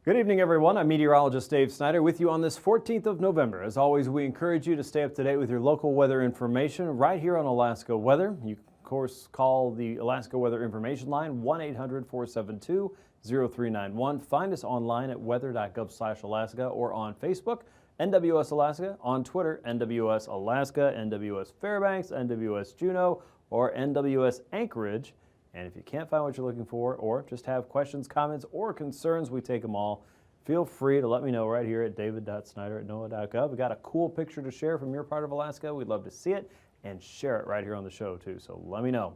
Good evening, everyone. I'm meteorologist Dave Snider with you on this 14th of November. As always, we encourage you to stay up to date with your local weather information right here on Alaska Weather. You, of course, call the Alaska Weather Information Line, 1-800-472-0391. Find us online at weather.gov/Alaska or on Facebook, NWS Alaska, on Twitter, NWS Alaska, NWS Fairbanks, NWS Juneau, or NWS Anchorage. And if you can't find what you're looking for, or just have questions, comments, or concerns, we take them all. Feel free to let me know right here at david.snider@noaa.gov. We got a cool picture to share from your part of Alaska. We'd love to see it and share it right here on the show too, so let me know.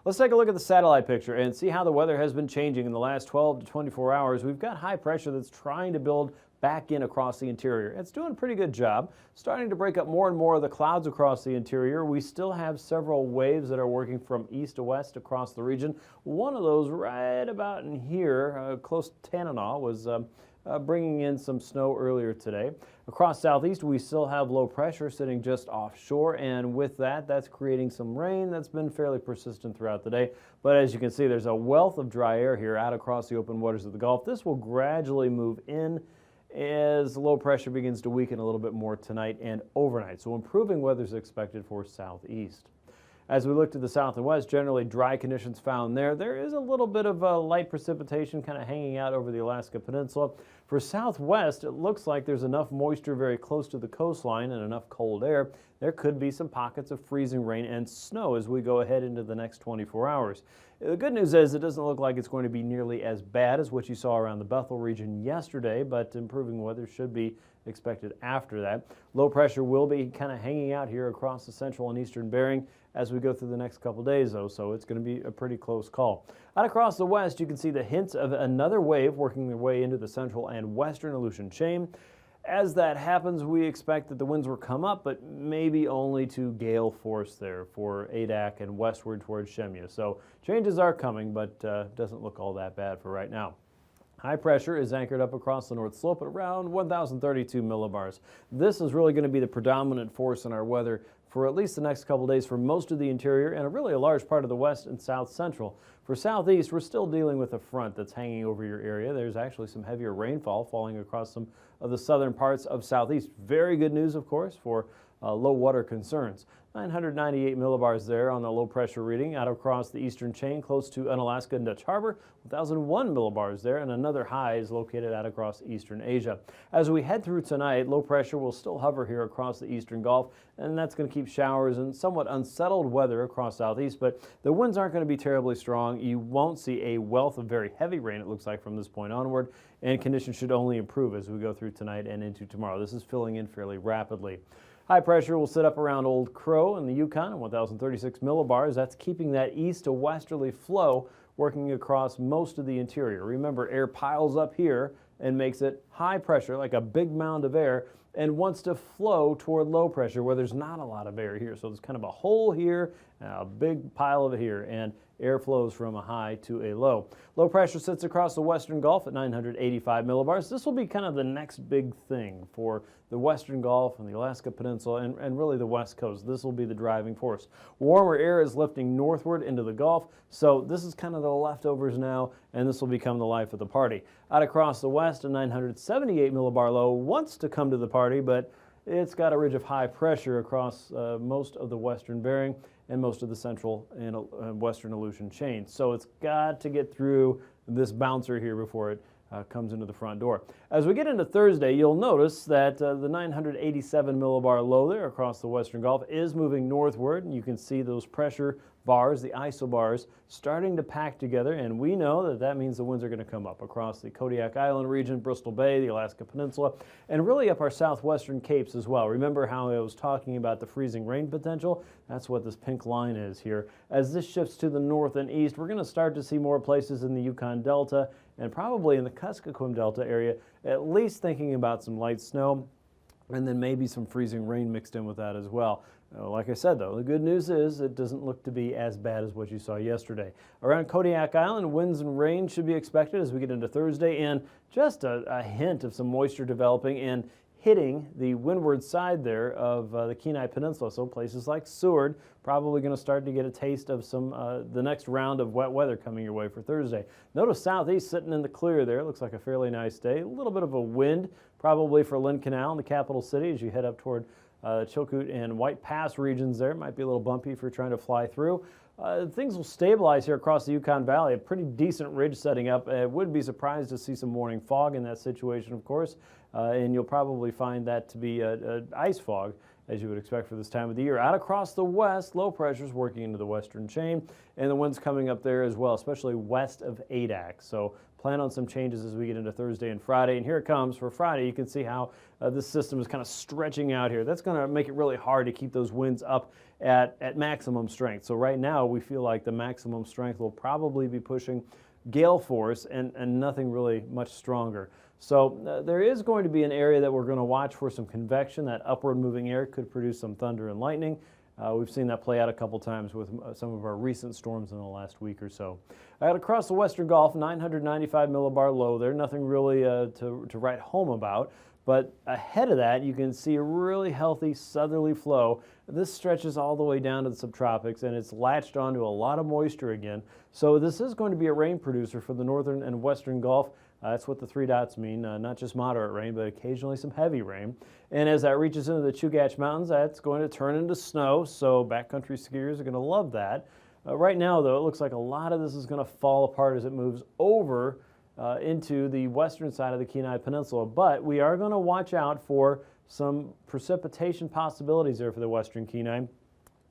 Let's take a look at the satellite picture and see how the weather has been changing in the last 12 to 24 hours. We've got high pressure that's trying to build back in across the interior. It's doing a pretty good job, starting to break up more and more of the clouds across the interior. We still have several waves that are working from east to west across the region. One of those right about in here, close to Tanana, was bringing in some snow earlier today. Across southeast, we still have low pressure sitting just offshore, and with that, that's creating some rain that's been fairly persistent throughout the day. But as you can see, there's a wealth of dry air here out across the open waters of the Gulf. This will gradually move in as low pressure begins to weaken a little bit more tonight and overnight. So improving weather is expected for southeast. As we look to the south and west, generally dry conditions found there. There is a little bit of light precipitation kind of hanging out over the Alaska Peninsula. For southwest, it looks like there's enough moisture very close to the coastline and enough cold air. There could be some pockets of freezing rain and snow as we go ahead into the next 24 hours. The good news is it doesn't look like it's going to be nearly as bad as what you saw around the Bethel region yesterday, but improving weather should be expected after that. Low pressure will be kind of hanging out here across the central and eastern Bering as we go through the next couple days, though, so it's going to be a pretty close call. Out across the west, you can see the hints of another wave working their way into the central and western Aleutian chain. As that happens, we expect that the winds will come up, but maybe only to gale force there for Adak and westward towards Shemya. So changes are coming, but doesn't look all that bad for right now. High pressure is anchored up across the North Slope at around 1,032 millibars. This is really going to be the predominant force in our weather for at least the next couple days for most of the interior and really a large part of the west and south central. For southeast, we're still dealing with a front that's hanging over your area. There's actually some heavier rainfall falling across some of the southern parts of southeast. Very good news, of course, for low water concerns. 998 millibars there on the low pressure reading out across the eastern chain close to Unalaska and Dutch Harbor. 1,001 millibars there, and another high is located out across eastern Asia. As we head through tonight, low pressure will still hover here across the eastern Gulf, and that's going to keep showers and somewhat unsettled weather across southeast, but the winds aren't going to be terribly strong. You won't see a wealth of very heavy rain, it looks like, from this point onward, and conditions should only improve as we go through tonight and into tomorrow. This is filling in fairly rapidly. High pressure will sit up around Old Crow in the Yukon, 1,036 millibars. That's keeping that east to westerly flow working across most of the interior. Remember, air piles up here and makes it high pressure, like a big mound of air, and wants to flow toward low pressure where there's not a lot of air here. So there's kind of a hole here, and a big pile of it here, and air flows from a high to a low. Low pressure sits across the western Gulf at 985 millibars. This will be kind of the next big thing for the western Gulf and the Alaska Peninsula and really the west coast. This will be the driving force. Warmer air is lifting northward into the Gulf, so this is kind of the leftovers now, and this will become the life of the party. Out across the west, a 978 millibar low wants to come to the party, but it's got a ridge of high pressure across most of the western Bering and most of the central and western Aleutian chain. So it's got to get through this bouncer here before it comes into the front door. As we get into Thursday, you'll notice that the 987 millibar low there across the western Gulf is moving northward, and you can see those pressure bars, the isobars, starting to pack together, and we know that that means the winds are going to come up across the Kodiak Island region, Bristol Bay, the Alaska Peninsula, and really up our southwestern capes as well. Remember how I was talking about the freezing rain potential? That's what this pink line is here. As this shifts to the north and east, we're going to start to see more places in the Yukon Delta and probably in the Kuskokwim Delta area, at least thinking about some light snow, and then maybe some freezing rain mixed in with that as well. Like I said, though, the good news is it doesn't look to be as bad as what you saw yesterday. Around Kodiak Island, winds and rain should be expected as we get into Thursday, and just a hint of some moisture developing and hitting the windward side there of the Kenai Peninsula. So places like Seward probably going to start to get a taste of some the next round of wet weather coming your way for Thursday. Notice southeast sitting in the clear there. Looks like a fairly nice day. A little bit of a wind probably for Lynn Canal in the capital city as you head up toward Chilkoot and White Pass regions there. Might be a little bumpy if you're trying to fly through. Things will stabilize here across the Yukon Valley. A pretty decent ridge setting up. Would be surprised to see some morning fog in that situation, of course, and you'll probably find that to be ice fog, as you would expect for this time of the year. Out across the west, low pressures working into the western chain, and the winds coming up there as well, especially west of AKwx. So plan on some changes as we get into Thursday and Friday. And here it comes for Friday. You can see how this system is kind of stretching out here. That's going to make it really hard to keep those winds up at maximum strength. So right now we feel like the maximum strength will probably be pushing gale force and nothing really much stronger. So there is going to be an area that we're going to watch for some convection. That upward moving air could produce some thunder and lightning. We've seen that play out a couple times with some of our recent storms in the last week or so. Across the western Gulf, 995 millibar low there. Nothing really to write home about. But ahead of that, you can see a really healthy southerly flow. This stretches all the way down to the subtropics, and it's latched onto a lot of moisture again. So this is going to be a rain producer for the northern and western Gulf. That's what the three dots mean, not just moderate rain, but occasionally some heavy rain. And as that reaches into the Chugach Mountains, that's going to turn into snow, so backcountry skiers are going to love that. Right now, though, it looks like a lot of this is going to fall apart as it moves over into the western side of the Kenai Peninsula. But we are going to watch out for some precipitation possibilities there for the western Kenai,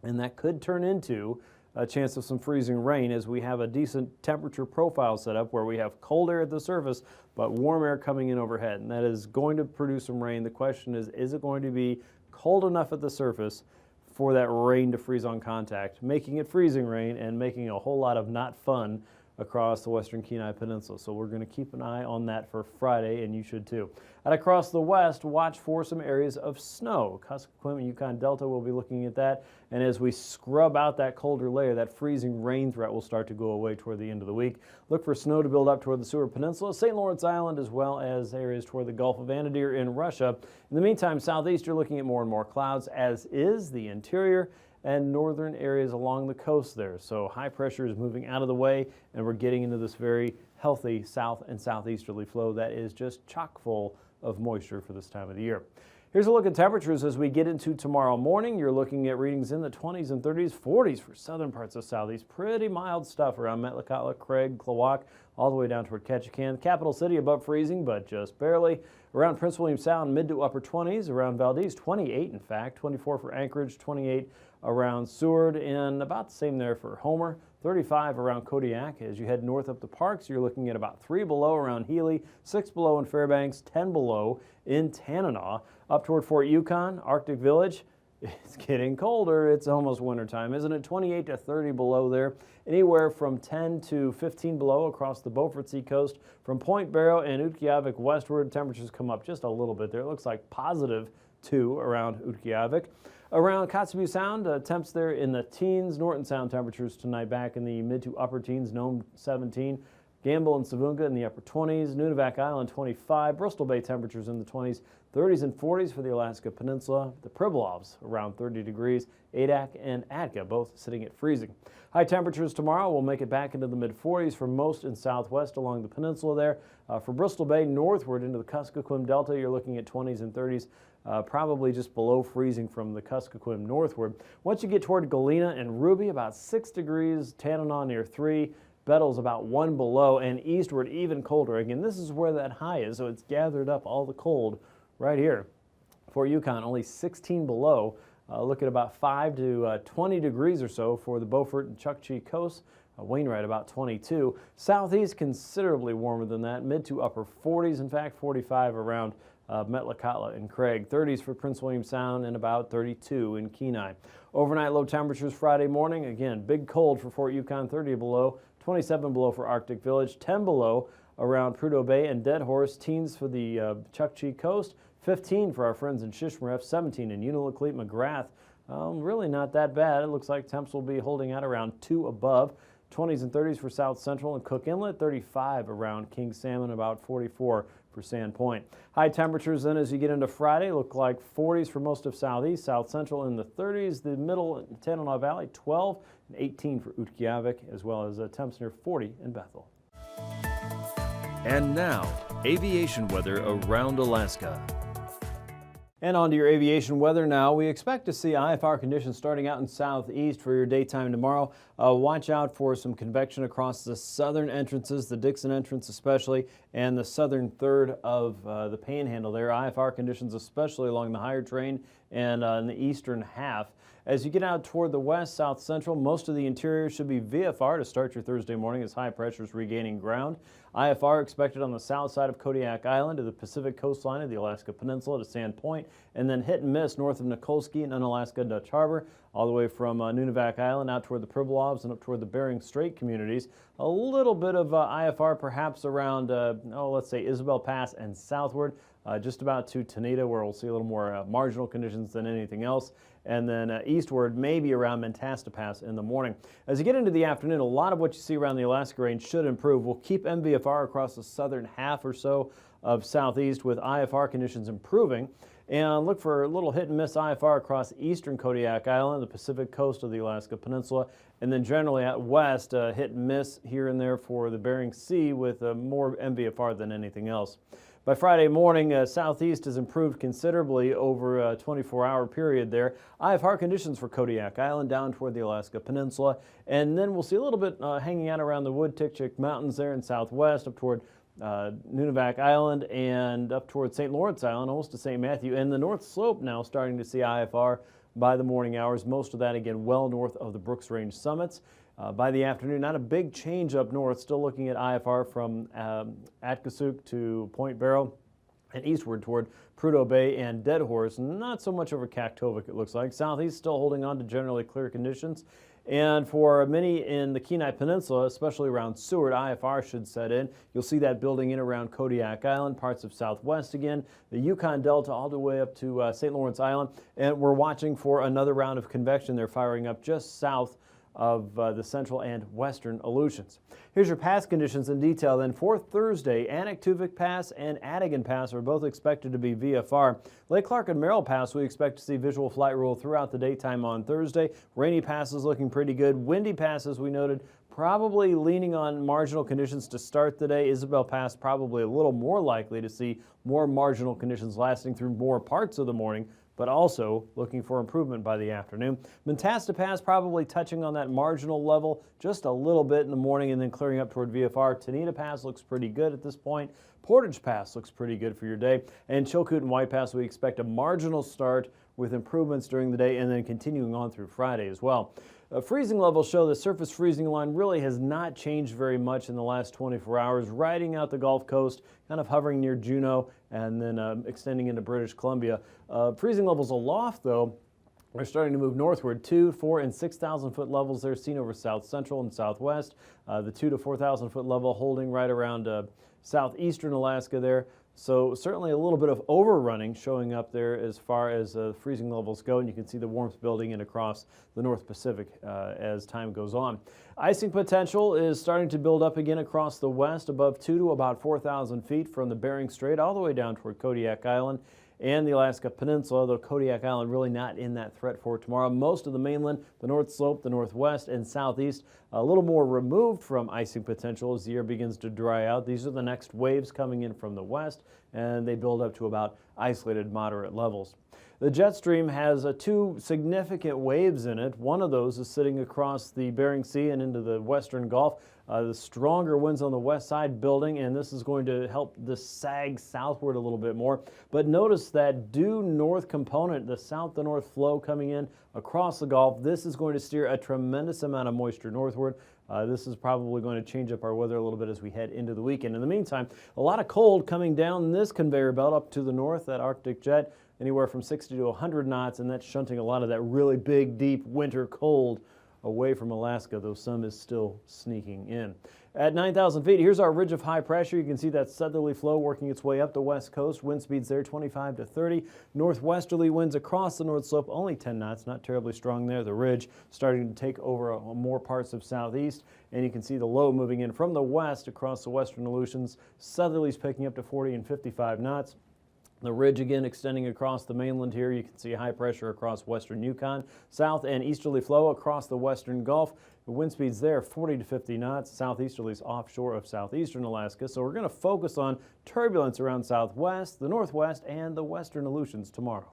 and that could turn into a chance of some freezing rain as we have a decent temperature profile set up where we have cold air at the surface but warm air coming in overhead, and that is going to produce some rain. The question is it going to be cold enough at the surface for that rain to freeze on contact, making it freezing rain and making a whole lot of not fun across the western Kenai Peninsula. So we're going to keep an eye on that for Friday, and you should too. And across the west, watch for some areas of snow. Kuskokwim and Yukon Delta will be looking at that, and as we scrub out that colder layer, that freezing rain threat will start to go away toward the end of the week. Look for snow to build up toward the Seward Peninsula, St. Lawrence Island, as well as areas toward the Gulf of Anadyr in Russia. In the meantime, southeast, you're looking at more and more clouds, as is the interior and northern areas along the coast there. So high pressure is moving out of the way, and we're getting into this very healthy south and southeasterly flow that is just chock full of moisture for this time of the year. Here's a look at temperatures as we get into tomorrow morning. You're looking at readings in the 20s and 30s, 40s for southern parts of southeast. Pretty mild stuff around Metlakatla, Craig, Klawock, all the way down toward Ketchikan. Capital City above freezing, but just barely. Around Prince William Sound, mid to upper 20s. Around Valdez, 28 in fact. 24 for Anchorage, 28 around Seward, and about the same there for Homer. 35 around Kodiak. As you head north up the parks, you're looking at about 3 below around Healy, 6 below in Fairbanks, 10 below in Tanana. Up toward Fort Yukon, Arctic Village, it's getting colder. It's almost wintertime, isn't it? 28 to 30 below there. Anywhere from 10 to 15 below across the Beaufort Seacoast. From Point Barrow and Utqiagvik westward, temperatures come up just a little bit there. It looks like +2 around Utqiagvik. Around Kotzebue Sound, temps there in the teens. Norton Sound temperatures tonight back in the mid to upper teens. Nome 17. Gamble and Savunga in the upper 20s. Nunivak Island 25. Bristol Bay temperatures in the 20s. 30s and 40s for the Alaska Peninsula. The Pribilovs around 30 degrees. Adak and Atka both sitting at freezing. High temperatures tomorrow will make it back into the mid-40s for most in southwest along the peninsula there. For Bristol Bay northward into the Kuskokwim Delta, you're looking at 20s and 30s. Probably just below freezing from the Kuskokwim northward. Once you get toward Galena and Ruby, about 6 degrees. Tanana near 3. Bettles about 1 below, and eastward even colder. Again, this is where that high is, so it's gathered up all the cold right here. For Yukon, only 16 below. Look at about 5 to 20 degrees or so for the Beaufort and Chukchi coast. Wainwright about 22. Southeast considerably warmer than that, mid to upper 40s. In fact, 45 around Metlakatla and Craig. 30s for Prince William Sound and about 32 in Kenai. Overnight low temperatures Friday morning. Again, big cold for Fort Yukon, 30 below. 27 below for Arctic Village, 10 below around Prudhoe Bay and Dead Horse, teens for the Chukchi Coast, 15 for our friends in Shishmaref, 17 in Unalakleet, McGrath. Really not that bad. It looks like temps will be holding out around 2 above. 20s and 30s for South Central and Cook Inlet, 35 around King Salmon, about 44 for Sandpoint. High temperatures then as you get into Friday look like 40s for most of Southeast, South Central in the 30s, the middle Tanana Valley 12 and 18 for Utqiagvik, as well as temps near 40 in Bethel. And now, aviation weather around Alaska. And on to your aviation weather now. We expect to see IFR conditions starting out in southeast for your daytime tomorrow. Watch out for some convection across the southern entrances, the Dixon entrance especially, and the southern third of the Panhandle there. IFR conditions especially along the higher train and in the eastern half. As you get out toward the west, south central, most of the interior should be VFR to start your Thursday morning as high pressure is regaining ground. IFR expected on the south side of Kodiak Island to the Pacific coastline of the Alaska Peninsula to Sandpoint, and then hit and miss north of Nikolsky and Unalaska Dutch Harbor, all the way from Nunivak Island out toward the Pribilovs and up toward the Bering Strait communities. A little bit of IFR perhaps around, let's say Isabel Pass and southward, just about to Tanita, where we'll see a little more marginal conditions than anything else. And then eastward, maybe around Mentasta Pass in the morning. As you get into the afternoon, a lot of what you see around the Alaska Range should improve. We'll keep MVFR across the southern half or so of southeast with IFR conditions improving. And look for a little hit and miss IFR across eastern Kodiak Island, the Pacific coast of the Alaska Peninsula, and then generally out west, hit and miss here and there for the Bering Sea with more MVFR than anything else. By Friday morning, southeast has improved considerably over a 24-hour period there. IFR conditions for Kodiak Island down toward the Alaska Peninsula, and then we'll see a little bit hanging out around the Wood-Tikchik Mountains there in southwest up toward Nunivak Island and up toward St. Lawrence Island, almost to St. Matthew, and the North Slope now starting to see IFR by the morning hours. Most of that, again, well north of the Brooks Range summits. By the afternoon, not a big change up north, still looking at IFR from Atkasuk to Point Barrow and eastward toward Prudhoe Bay and Dead Horse. Not so much over Kaktovik, it looks like. Southeast still holding on to generally clear conditions. And for many in the Kenai Peninsula, especially around Seward, IFR should set in. You'll see that building in around Kodiak Island, parts of Southwest again, the Yukon Delta all the way up to St. Lawrence Island. And we're watching for another round of convection. They're firing up just south of the central and western Aleutians. Here's your pass conditions in detail then. For Thursday, Anaktuvik Pass and Adigan Pass are both expected to be VFR. Lake Clark and Merrill Pass, we expect to see visual flight rule throughout the daytime on Thursday. Rainy passes looking pretty good. Windy passes, we noted, probably leaning on marginal conditions to start the day. Isabel Pass probably a little more likely to see more marginal conditions lasting through more parts of the morning, but also looking for improvement by the afternoon. Mentasta Pass probably touching on that marginal level just a little bit in the morning and then clearing up toward VFR. Tanita Pass looks pretty good at this point. Portage Pass looks pretty good for your day. And Chilkoot and White Pass, we expect a marginal start with improvements during the day and then continuing on through Friday as well. Freezing levels show the surface freezing line really has not changed very much in the last 24 hours, riding out the Gulf Coast, kind of hovering near Juneau and then extending into British Columbia. Freezing levels aloft, though, are starting to move northward. 2, 4, and 6,000 foot levels there seen over south central and southwest. The 2 to 4,000 foot level holding right around southeastern Alaska there. So certainly a little bit of overrunning showing up there as far as freezing levels go, and you can see the warmth building in across the North Pacific as time goes on. Icing potential is starting to build up again across the west, above 2 to about 4,000 feet from the Bering Strait all the way down toward Kodiak Island and the Alaska Peninsula, though Kodiak Island really not in that threat for tomorrow. Most of the mainland, the North Slope, the Northwest, and Southeast, a little more removed from icing potential as the air begins to dry out. These are the next waves coming in from the west, and they build up to about isolated moderate levels. The jet stream has 2 significant waves in it. One of those is sitting across the Bering Sea and into the western Gulf. The stronger winds on the west side building, and this is going to help the sag southward a little bit more. But notice that due north component, the south to north flow coming in across the Gulf, this is going to steer a tremendous amount of moisture northward. This is probably going to change up our weather a little bit as we head into the weekend. In the meantime, a lot of cold coming down this conveyor belt up to the north, that Arctic jet, anywhere from 60 to 100 knots, and that's shunting a lot of that really big, deep winter cold away from Alaska, though some is still sneaking in. At 9,000 feet, here's our ridge of high pressure. You can see that southerly flow working its way up the west coast. Wind speeds there 25 to 30. Northwesterly winds across the north slope, only 10 knots, not terribly strong there. The ridge starting to take over more parts of southeast. And you can see the low moving in from the west across the western Aleutians. Southerlies picking up to 40 and 55 knots. The ridge again extending across the mainland here. You can see high pressure across western Yukon. South and easterly flow across the western Gulf. The wind speeds there 40 to 50 knots. Southeasterlies offshore of southeastern Alaska. So we're going to focus on turbulence around southwest, the northwest, and the western Aleutians tomorrow.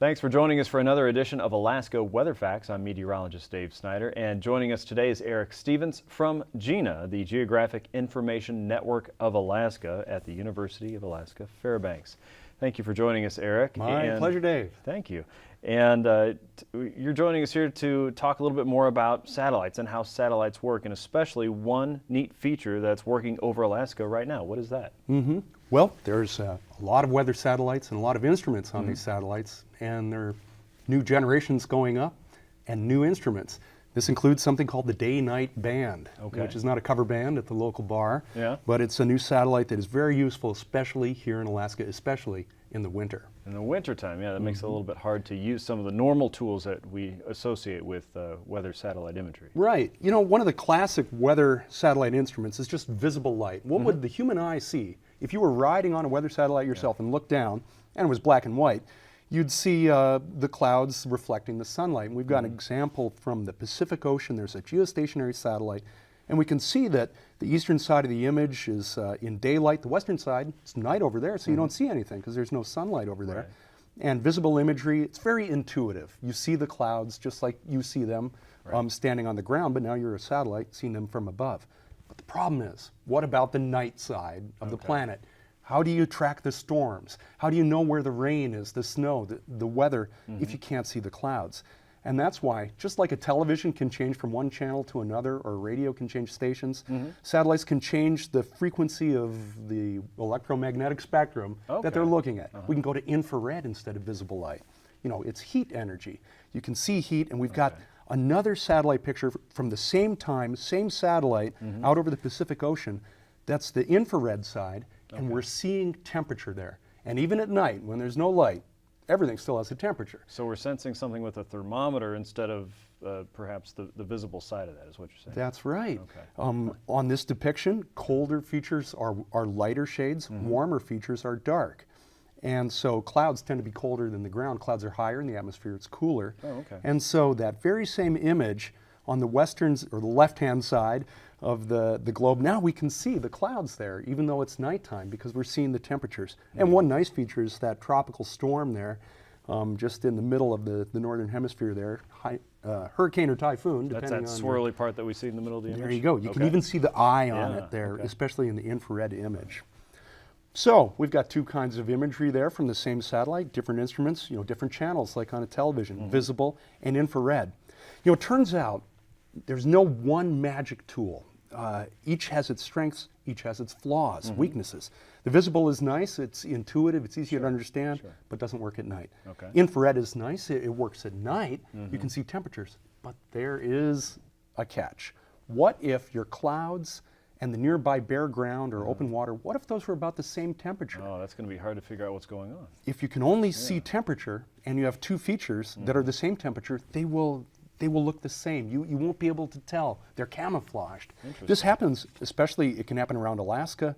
Thanks for joining us for another edition of Alaska Weather Facts. I'm meteorologist Dave Snider, and joining us today is Eric Stevens from GINA, the Geographic Information Network of Alaska at the University of Alaska Fairbanks. Thank you for joining us, Eric. My pleasure, Dave. Thank you. And you're joining us here to talk a little bit more about satellites and how satellites work, and especially one neat feature that's working over Alaska right now. What is that? Well, there's a lot of weather satellites and a lot of instruments on these satellites, and there are new generations going up and new instruments. This includes something called the Day-Night Band, which is not a cover band at the local bar, but it's a new satellite that is very useful, especially here in Alaska, especially in the winter. In the wintertime, yeah, that makes it a little bit hard to use some of the normal tools that we associate with weather satellite imagery. Right. You know, one of the classic weather satellite instruments is just visible light. What would the human eye see if you were riding on a weather satellite yourself and looked down and it was black and white? You'd see the clouds reflecting the sunlight. And we've got an example from the Pacific Ocean. There's a geostationary satellite, and we can see that the eastern side of the image is in daylight. The western side, it's night over there, so you don't see anything because there's no sunlight over there. And visible imagery, it's very intuitive. You see the clouds just like you see them standing on the ground, but now you're a satellite seeing them from above. But the problem is, what about the night side of the planet? How do you track the storms? How do you know where the rain is, the snow, the weather, if you can't see the clouds? And that's why, just like a television can change from one channel to another, or radio can change stations, satellites can change the frequency of the electromagnetic spectrum that they're looking at. We can go to infrared instead of visible light. You know, it's heat energy. You can see heat, and we've got another satellite picture from the same time, same satellite, out over the Pacific Ocean. That's the infrared side, and we're seeing temperature there. And even at night, when there's no light, everything still has a temperature. So we're sensing something with a thermometer instead of perhaps the visible side of that, is what you're saying? That's right. On this depiction, colder features are lighter shades, warmer features are dark. And so clouds tend to be colder than the ground. Clouds are higher in the atmosphere, it's cooler. And so that very same image on the western or the left-hand side of the globe, now we can see the clouds there, even though it's nighttime, because we're seeing the temperatures. And one nice feature is that tropical storm there, just in the middle of the northern hemisphere there, hurricane or typhoon, depending on... That's that swirly part that we see in the middle of the image? There you go. You can even see the eye on it there, especially in the infrared image. So we've got two kinds of imagery there from the same satellite, different instruments, you know, different channels like on a television, visible and infrared. You know, it turns out there's no one magic tool. Each has its strengths, each has its flaws, weaknesses. The visible is nice, it's intuitive, it's easy to understand, but doesn't work at night. Infrared is nice, it works at night, you can see temperatures, but there is a catch. What if your clouds and the nearby bare ground or open water, what if those were about the same temperature? Oh, that's going to be hard to figure out what's going on. If you can only see temperature and you have two features that are the same temperature, they will look the same. You won't be able to tell. They're camouflaged. This happens, especially, it can happen around Alaska,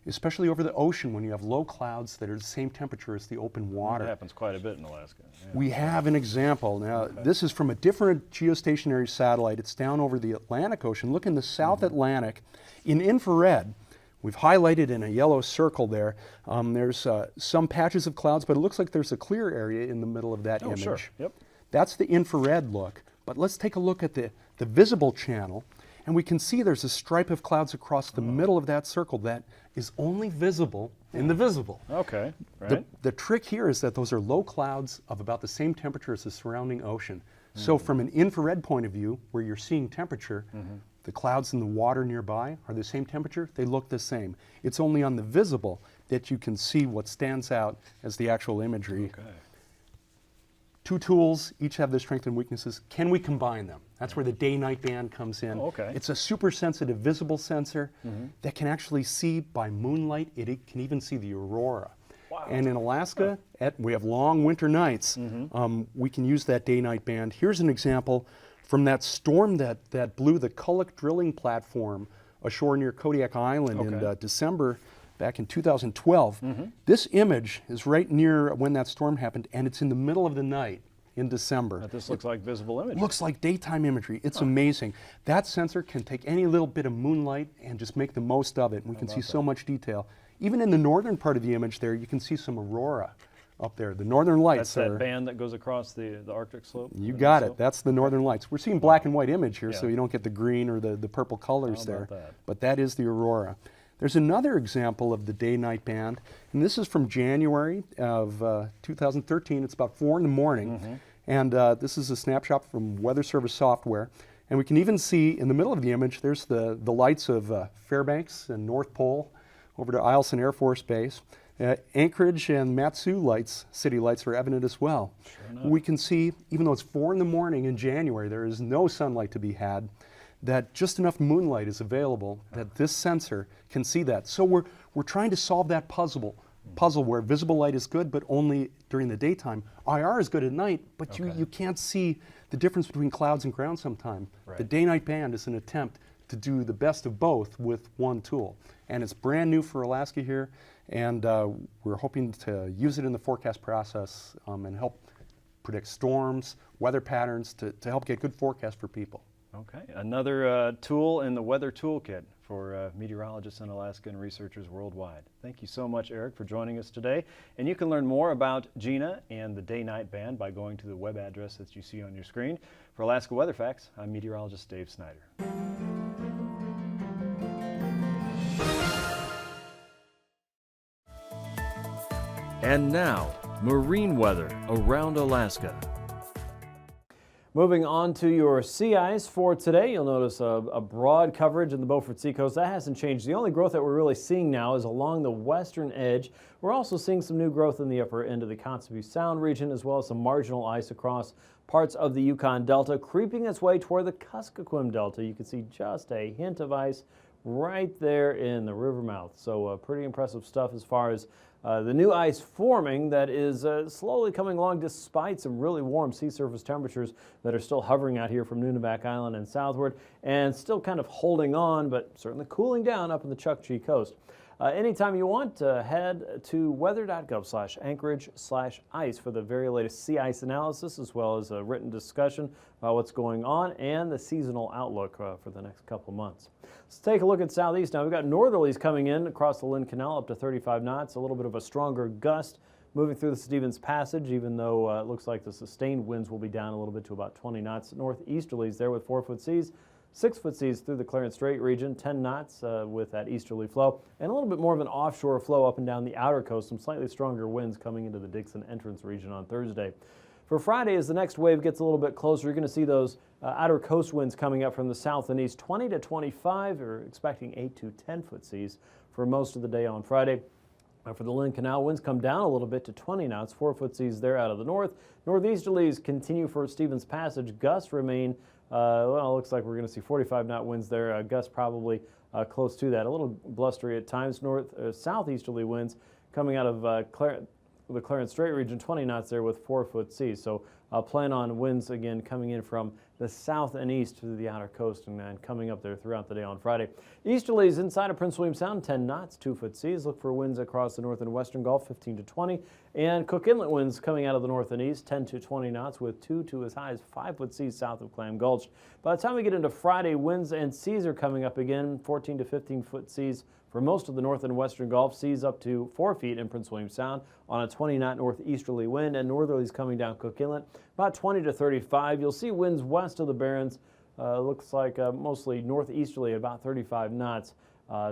especially over the ocean when you have low clouds that are the same temperature as the open water. It happens quite a bit in Alaska. We have an example. Now, this is from a different geostationary satellite. It's down over the Atlantic Ocean. Look in the South Atlantic. In infrared, we've highlighted in a yellow circle there. There's some patches of clouds, but it looks like there's a clear area in the middle of that image. That's the infrared look. But let's take a look at the visible channel, and we can see there's a stripe of clouds across the middle of that circle that is only visible in the visible. The trick here is that those are low clouds of about the same temperature as the surrounding ocean. So from an infrared point of view, where you're seeing temperature, the clouds in the water nearby are the same temperature, they look the same. It's only on the visible that you can see what stands out as the actual imagery. Two tools, each have their strengths and weaknesses. Can we combine them? That's where the day-night band comes in. Okay. It's a super sensitive visible sensor that can actually see by moonlight. It can even see the aurora. Wow. And in Alaska, we have long winter nights. We can use that day-night band. Here's an example from that storm that blew the Kullik drilling platform ashore near Kodiak Island in December back in 2012. This image is right near when that storm happened, and it's in the middle of the night in December. But this looks like visible imagery. Looks like daytime imagery. It's amazing. That sensor can take any little bit of moonlight and just make the most of it. And we can see so much detail. Even in the northern part of the image there, you can see some aurora up there. The northern lights. That's that band that goes across the Arctic slope? You got it. That's the northern lights. We're seeing black and white image here, so you don't get the green or the purple colors there. But that is the aurora. There's another example of the day-night band, and this is from January of 2013. It's about 4 in the morning, and this is a snapshot from Weather Service software. And we can even see in the middle of the image, there's the lights of Fairbanks and North Pole over to Eielson Air Force Base. Anchorage and Matsu lights, city lights, are evident as well. Sure, we can see, even though it's 4 in the morning in January, there is no sunlight to be had, that just enough moonlight is available that this sensor can see that. So we're trying to solve that puzzle where visible light is good, but only during the daytime. IR is good at night, but you can't see the difference between clouds and ground sometime. The day-night band is an attempt to do the best of both with one tool. And it's brand new for Alaska here, and we're hoping to use it in the forecast process and help predict storms, weather patterns, to help get good forecast for people. Okay, another tool in the weather toolkit for meteorologists in Alaska and researchers worldwide. Thank you so much, Eric, for joining us today. And you can learn more about Dehne and the day-night band by going to the web address that you see on your screen. For Alaska Weather Facts, I'm meteorologist Dave Snider. And now, marine weather around Alaska. Moving on to your sea ice for today, you'll notice a broad coverage in the Beaufort Seacoast. That hasn't changed. The only growth that we're really seeing now is along the western edge. We're also seeing some new growth in the upper end of the Kotzebue Sound region, as well as some marginal ice across parts of the Yukon Delta, creeping its way toward the Kuskokwim Delta. You can see just a hint of ice right there in the river mouth. So pretty impressive stuff as far as the new ice forming that is slowly coming along despite some really warm sea surface temperatures that are still hovering out here from Nunivak Island and southward, and still kind of holding on, but certainly cooling down up in the Chukchi coast. Anytime you want, head to weather.gov/Anchorage/ice for the very latest sea ice analysis, as well as a written discussion about what's going on and the seasonal outlook for the next couple months. Let's take a look at southeast now. We've got northerlies coming in across the Lynn Canal up to 35 knots, a little bit of a stronger gust moving through the Stevens Passage, even though it looks like the sustained winds will be down a little bit to about 20 knots. Northeasterlies there with 4-foot seas. 6-foot seas through the Clarence Strait region, 10 knots with that easterly flow, and a little bit more of an offshore flow up and down the outer coast, some slightly stronger winds coming into the Dixon entrance region on Thursday. For Friday, as the next wave gets a little bit closer, you're going to see those outer coast winds coming up from the south and east, 20 to 25. We're expecting 8 to 10-foot seas for most of the day on Friday. For the Lynn Canal, winds come down a little bit to 20 knots, 4-foot seas there out of the north. Northeasterlies continue for Stevens Passage. Gusts remain, well, it looks like we're going to see 45-knot winds there. Gusts probably close to that. A little blustery at times. Southeasterly winds coming out of the Clarence Strait region, 20 knots there with 4-foot seas. So plan on winds again coming in from the south and east to the outer coast and coming up there throughout the day on Friday. Easterlies inside of Prince William Sound, 10 knots, 2-foot seas. Look for winds across the north and western Gulf, 15 to 20. And Cook Inlet winds coming out of the north and east, 10 to 20 knots with 2 to as high as 5-foot seas south of Clam Gulch. By the time we get into Friday, winds and seas are coming up again, 14 to 15-foot seas for most of the north and western Gulf, seas up to 4 feet in Prince William Sound on a 20-knot northeasterly wind, and northerlies coming down Cook Inlet, about 20 to 35. You'll see winds west of the Barrens, looks like mostly northeasterly at about 35 knots.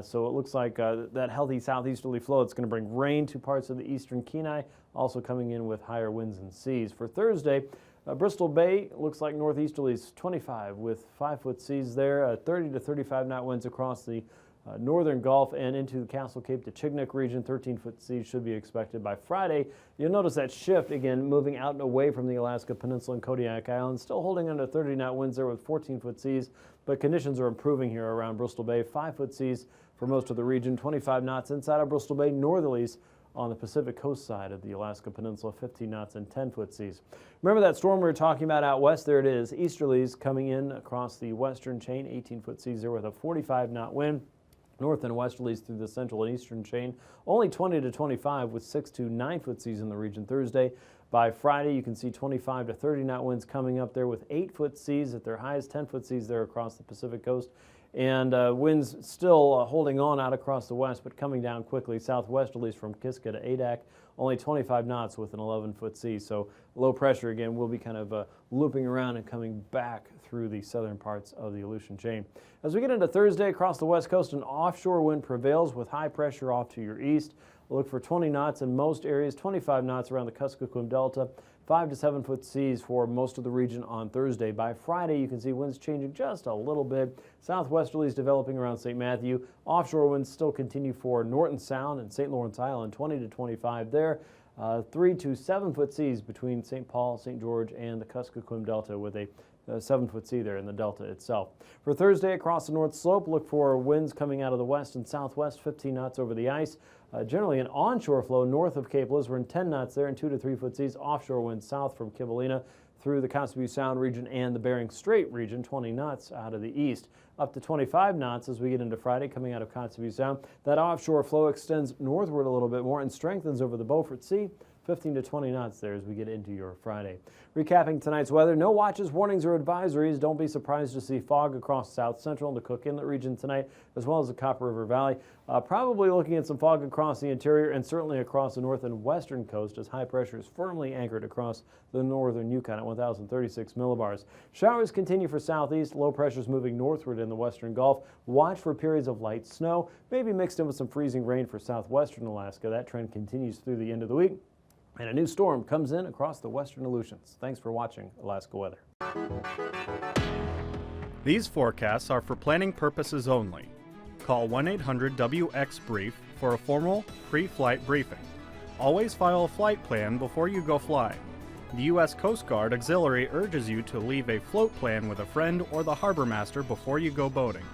So it looks like that healthy southeasterly flow, it's going to bring rain to parts of the eastern Kenai, also coming in with higher winds and seas. For Thursday, Bristol Bay looks like northeasterlies 25 with 5-foot seas there, 30 to 35 knot winds across the northern Gulf and into the Castle Cape to Chignik region. 13-foot seas should be expected by Friday. You'll notice that shift again, moving out and away from the Alaska Peninsula and Kodiak Island, still holding under 30-knot winds there with 14-foot seas, but conditions are improving here around Bristol Bay. 5-foot seas for most of the region, 25 knots inside of Bristol Bay, northerlies on the Pacific coast side of the Alaska Peninsula, 15 knots and 10-foot seas. Remember that storm we were talking about out west? There it is. Easterlies coming in across the western chain, 18-foot seas there with a 45-knot wind. North and westerlies through the central and eastern chain, only 20 to 25 with 6 to 9-foot seas in the region Thursday. By Friday, you can see 25 to 30-knot winds coming up there with 8-foot seas at their highest, 10-foot seas there across the Pacific coast. And winds still holding on out across the west, but coming down quickly. Southwesterlies from Kiska to Adak, only 25 knots with an 11-foot sea. So low pressure again will be kind of looping around and coming back through the southern parts of the Aleutian chain. As we get into Thursday across the west coast, an offshore wind prevails with high pressure off to your east. Look for 20 knots in most areas, 25 knots around the Kuskokwim Delta. 5 to 7-foot seas for most of the region on Thursday. By Friday, you can see winds changing just a little bit. Southwesterlies developing around St. Matthew. Offshore winds still continue for Norton Sound and St. Lawrence Island, 20 to 25 there. 3 to 7-foot seas between St. Paul, St. George, and the Kuskokwim Delta with a 7-foot sea there in the delta itself. For Thursday across the North Slope, look for winds coming out of the west and southwest, 15 knots over the ice. Generally an onshore flow north of Cape Lisburn, 10 knots there and 2 to 3-foot seas. Offshore winds south from Kivalina through the Kotzebue Sound region and the Bering Strait region, 20 knots out of the east. Up to 25 knots as we get into Friday coming out of Kotzebue Sound. That offshore flow extends northward a little bit more and strengthens over the Beaufort Sea. 15 to 20 knots there as we get into your Friday. Recapping tonight's weather, no watches, warnings, or advisories. Don't be surprised to see fog across south central and the Cook Inlet region tonight, as well as the Copper River Valley. Probably looking at some fog across the interior and certainly across the north and western coast as high pressure is firmly anchored across the northern Yukon at 1,036 millibars. Showers continue for southeast, low pressures moving northward in the western Gulf. Watch for periods of light snow, maybe mixed in with some freezing rain for southwestern Alaska. That trend continues through the end of the week. And a new storm comes in across the western Aleutians. Thanks for watching Alaska Weather. These forecasts are for planning purposes only. Call 1-800-WX-BRIEF for a formal pre-flight briefing. Always file a flight plan before you go flying. The U.S. Coast Guard Auxiliary urges you to leave a float plan with a friend or the harbor master before you go boating.